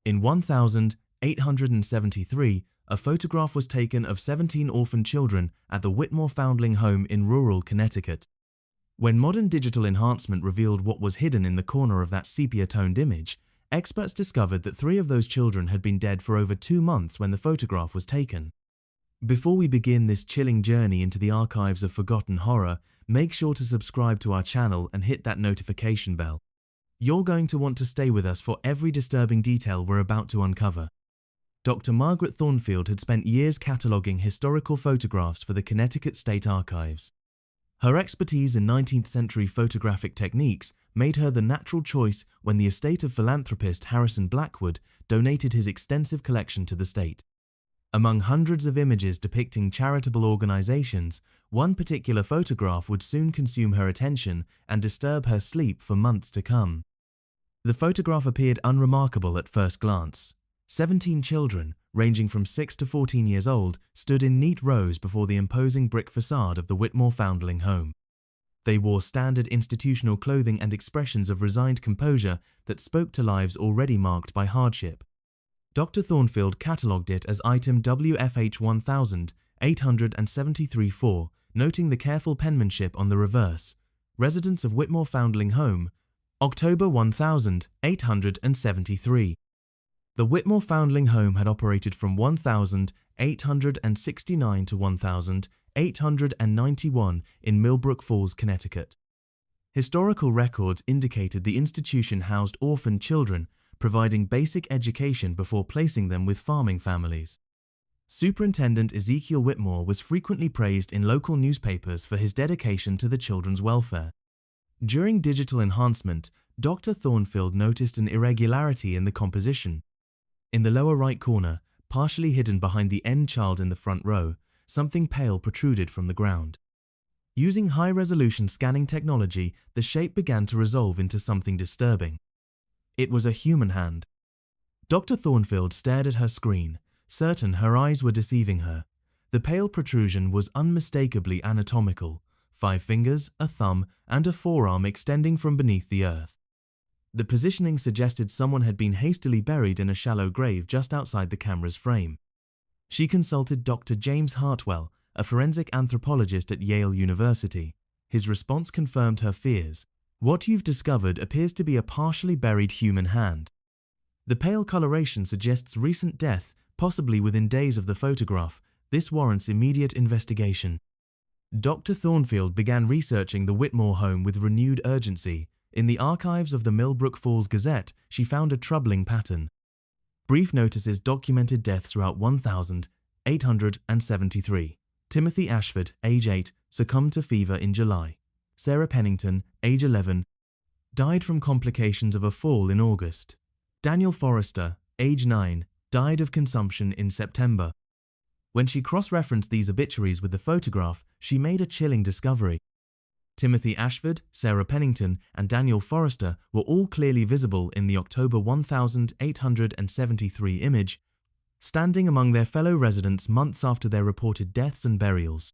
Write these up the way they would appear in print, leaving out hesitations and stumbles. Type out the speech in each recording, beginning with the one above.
In 1873, a photograph was taken of 17 orphaned children at the Whitmore Foundling home in rural Connecticut. When modern digital enhancement revealed what was hidden in the corner of that sepia-toned image, experts discovered that 3 of those children had been dead for over 2 months when the photograph was taken. Before we begin this chilling journey into the archives of forgotten horror, make sure to subscribe to our channel and hit that notification bell. You're going to want to stay with us for every disturbing detail we're about to uncover. Dr. Margaret Thornfield had spent years cataloguing historical photographs for the Connecticut State Archives. Her expertise in 19th century photographic techniques made her the natural choice when the estate of philanthropist Harrison Blackwood donated his extensive collection to the state. Among hundreds of images depicting charitable organizations, one particular photograph would soon consume her attention and disturb her sleep for months to come. The photograph appeared unremarkable at first glance. 17 children, ranging from 6 to 14 years old, stood in neat rows before the imposing brick facade of the Whitmore Foundling home. They wore standard institutional clothing and expressions of resigned composure that spoke to lives already marked by hardship. Dr. Thornfield catalogued it as item WFH 1873-4, noting the careful penmanship on the reverse. Residents of Whitmore Foundling Home, October 1873. The Whitmore Foundling Home had operated from 1869 to 1891 in Millbrook Falls, Connecticut. Historical records indicated the institution housed orphaned children, providing basic education before placing them with farming families. Superintendent Ezekiel Whitmore was frequently praised in local newspapers for his dedication to the children's welfare. During digital enhancement, Dr. Thornfield noticed an irregularity in the composition. In the lower right corner, partially hidden behind the end child in the front row, something pale protruded from the ground. Using high-resolution scanning technology, the shape began to resolve into something disturbing. It was a human hand. Dr. Thornfield stared at her screen, certain her eyes were deceiving her. The pale protrusion was unmistakably anatomical: 5 fingers, a thumb, and a forearm extending from beneath the earth. The positioning suggested someone had been hastily buried in a shallow grave just outside the camera's frame. She consulted Dr. James Hartwell, a forensic anthropologist at Yale University. His response confirmed her fears. "What you've discovered appears to be a partially buried human hand. The pale coloration suggests recent death, possibly within days of the photograph. This warrants immediate investigation." Dr. Thornfield began researching the Whitmore home with renewed urgency. In the archives of the Millbrook Falls Gazette, she found a troubling pattern. Brief notices documented deaths throughout 1873. Timothy Ashford, age 8, succumbed to fever in July. Sarah Pennington, age 11, died from complications of a fall in August. Daniel Forrester, age 9, died of consumption in September. When she cross-referenced these obituaries with the photograph, she made a chilling discovery. Timothy Ashford, Sarah Pennington, and Daniel Forrester were all clearly visible in the October 1873 image, standing among their fellow residents months after their reported deaths and burials.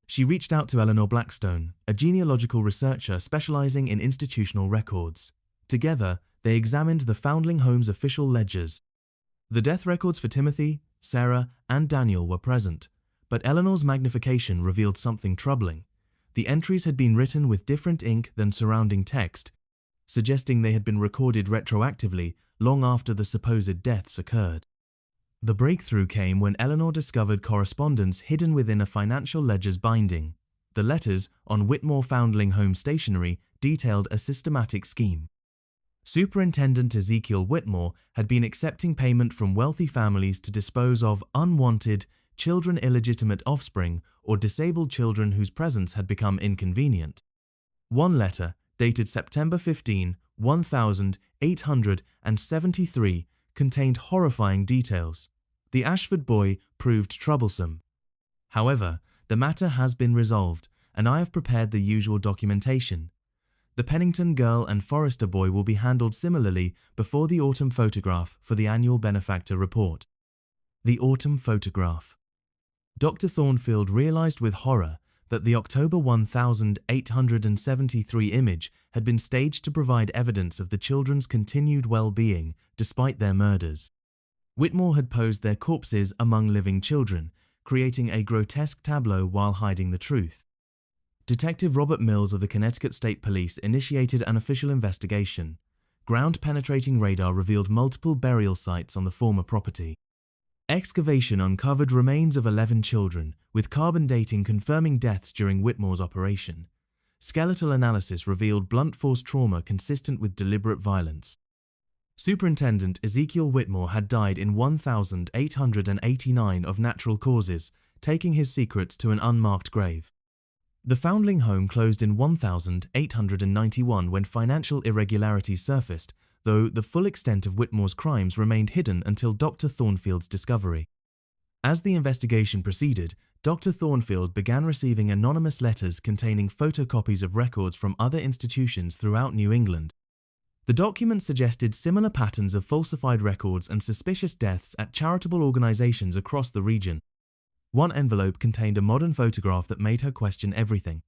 She reached out to Eleanor Blackstone, a genealogical researcher specializing in institutional records. Together, they examined the Foundling home's official ledgers. The death records for Timothy, Sarah, and Daniel were present, but Eleanor's magnification revealed something troubling. The entries had been written with different ink than surrounding text, suggesting they had been recorded retroactively long after the supposed deaths occurred. The breakthrough came when Eleanor discovered correspondence hidden within a financial ledger's binding. The letters, on Whitmore Foundling home stationery, detailed a systematic scheme. Superintendent Ezekiel Whitmore had been accepting payment from wealthy families to dispose of unwanted, children, illegitimate offspring, or disabled children whose presence had become inconvenient. One letter, dated September 15, 1873, contained horrifying details. The Ashford boy proved troublesome. However, the matter has been resolved, and I have prepared the usual documentation. The Pennington girl and Forrester boy will be handled similarly before the autumn photograph for the annual benefactor report. The autumn photograph. Dr. Thornfield realized with horror that the October 1873 image had been staged to provide evidence of the children's continued well-being despite their murders. Whitmore had posed their corpses among living children, creating a grotesque tableau while hiding the truth. Detective Robert Mills of the Connecticut State Police initiated an official investigation. Ground-penetrating radar revealed multiple burial sites on the former property. Excavation uncovered remains of 11 children, with carbon dating confirming deaths during Whitmore's operation. Skeletal analysis revealed blunt force trauma consistent with deliberate violence. Superintendent Ezekiel Whitmore had died in 1889 of natural causes, taking his secrets to an unmarked grave. The Foundling home closed in 1891 when financial irregularities surfaced, though the full extent of Whitmore's crimes remained hidden until Dr. Thornfield's discovery. As the investigation proceeded, Dr. Thornfield began receiving anonymous letters containing photocopies of records from other institutions throughout New England. The documents suggested similar patterns of falsified records and suspicious deaths at charitable organizations across the region. One envelope contained a modern photograph that made her question everything.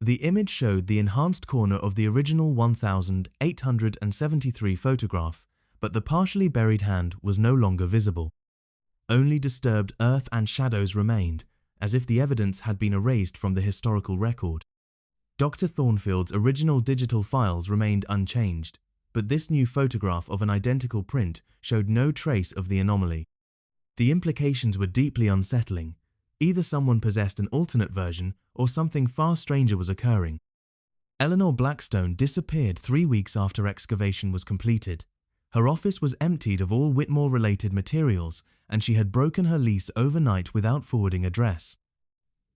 The image showed the enhanced corner of the original 1873 photograph, but the partially buried hand was no longer visible. Only disturbed earth and shadows remained, as if the evidence had been erased from the historical record. Dr. Thornfield's original digital files remained unchanged, but this new photograph of an identical print showed no trace of the anomaly. The implications were deeply unsettling. Either someone possessed an alternate version or something far stranger was occurring. Eleanor Blackstone disappeared 3 weeks after excavation was completed. Her office was emptied of all Whitmore-related materials, and she had broken her lease overnight without forwarding address.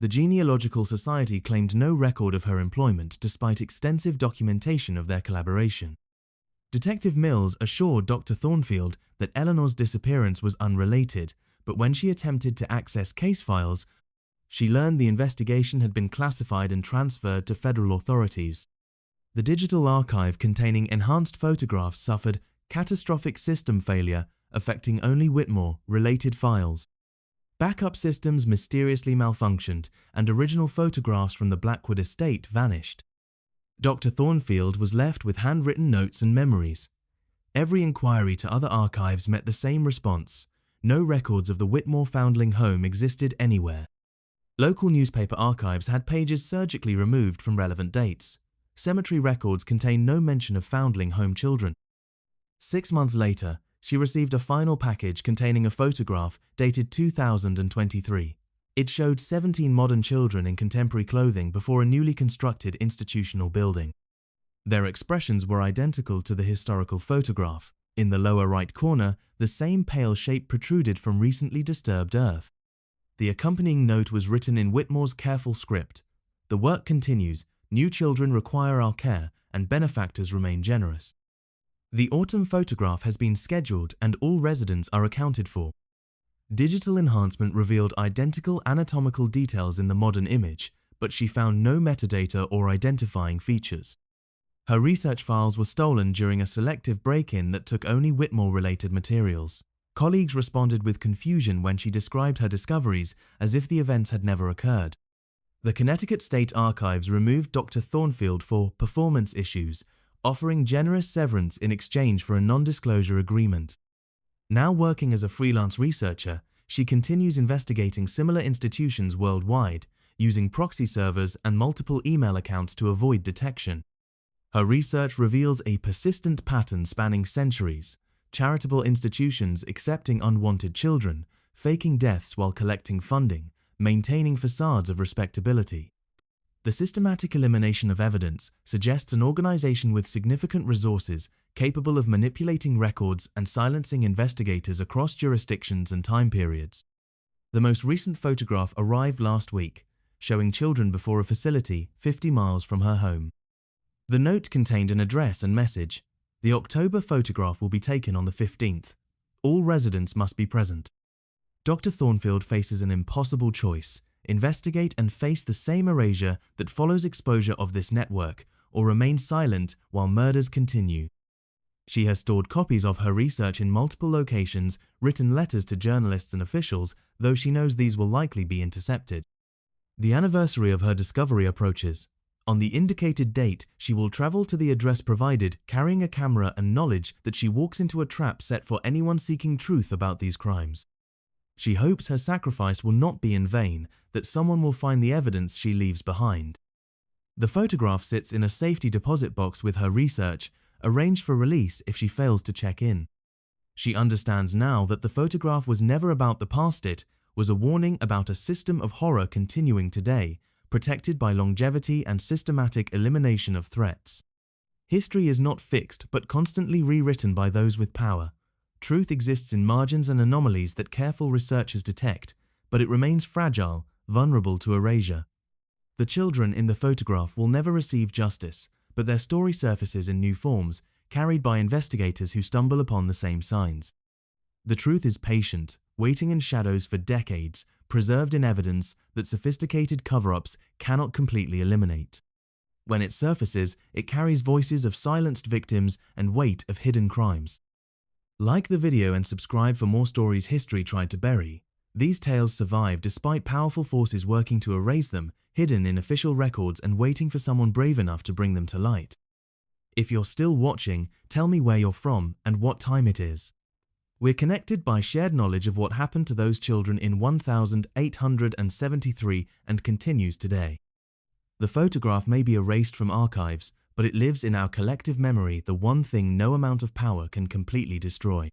The Genealogical Society claimed no record of her employment despite extensive documentation of their collaboration. Detective Mills assured Dr. Thornfield that Eleanor's disappearance was unrelated, but when she attempted to access case files, she learned the investigation had been classified and transferred to federal authorities. The digital archive containing enhanced photographs suffered catastrophic system failure, affecting only Whitmore-related files. Backup systems mysteriously malfunctioned, and original photographs from the Blackwood estate vanished. Dr. Thornfield was left with handwritten notes and memories. Every inquiry to other archives met the same response. No records of the Whitmore Foundling home existed anywhere. Local newspaper archives had pages surgically removed from relevant dates. Cemetery records contained no mention of Foundling home children. 6 months later, she received a final package containing a photograph dated 2023. It showed 17 modern children in contemporary clothing before a newly constructed institutional building. Their expressions were identical to the historical photograph. In the lower right corner, the same pale shape protruded from recently disturbed earth. The accompanying note was written in Whitmore's careful script. The work continues. New children require our care, and benefactors remain generous. The autumn photograph has been scheduled and all residents are accounted for. Digital enhancement revealed identical anatomical details in the modern image, but she found no metadata or identifying features. Her research files were stolen during a selective break-in that took only Whitmore-related materials. Colleagues responded with confusion when she described her discoveries as if the events had never occurred. The Connecticut State Archives removed Dr. Thornfield for performance issues, offering generous severance in exchange for a non-disclosure agreement. Now working as a freelance researcher, she continues investigating similar institutions worldwide, using proxy servers and multiple email accounts to avoid detection. Her research reveals a persistent pattern spanning centuries: charitable institutions accepting unwanted children, faking deaths while collecting funding, maintaining facades of respectability. The systematic elimination of evidence suggests an organization with significant resources capable of manipulating records and silencing investigators across jurisdictions and time periods. The most recent photograph arrived last week, showing children before a facility 50 miles from her home. The note contained an address and message. The October photograph will be taken on the 15th. All residents must be present. Dr. Thornfield faces an impossible choice: investigate and face the same erasure that follows exposure of this network, or remain silent while murders continue. She has stored copies of her research in multiple locations, written letters to journalists and officials, though she knows these will likely be intercepted. The anniversary of her discovery approaches. On the indicated date, she will travel to the address provided, carrying a camera and knowledge that she walks into a trap set for anyone seeking truth about these crimes. She hopes her sacrifice will not be in vain, that someone will find the evidence she leaves behind. The photograph sits in a safety deposit box with her research, arranged for release if she fails to check in. She understands now that the photograph was never about the past, it was a warning about a system of horror continuing today, protected by longevity and systematic elimination of threats. History is not fixed but constantly rewritten by those with power. Truth exists in margins and anomalies that careful researchers detect, but it remains fragile, vulnerable to erasure. The children in the photograph will never receive justice, but their story surfaces in new forms, carried by investigators who stumble upon the same signs. The truth is patient, waiting in shadows for decades, preserved in evidence that sophisticated cover-ups cannot completely eliminate. When it surfaces, it carries voices of silenced victims and weight of hidden crimes. Like the video and subscribe for more stories history tried to bury. These tales survive despite powerful forces working to erase them, hidden in official records and waiting for someone brave enough to bring them to light. If you're still watching, tell me where you're from and what time it is. We're connected by shared knowledge of what happened to those children in 1873 and continues today. The photograph may be erased from archives, but it lives in our collective memory, the one thing no amount of power can completely destroy.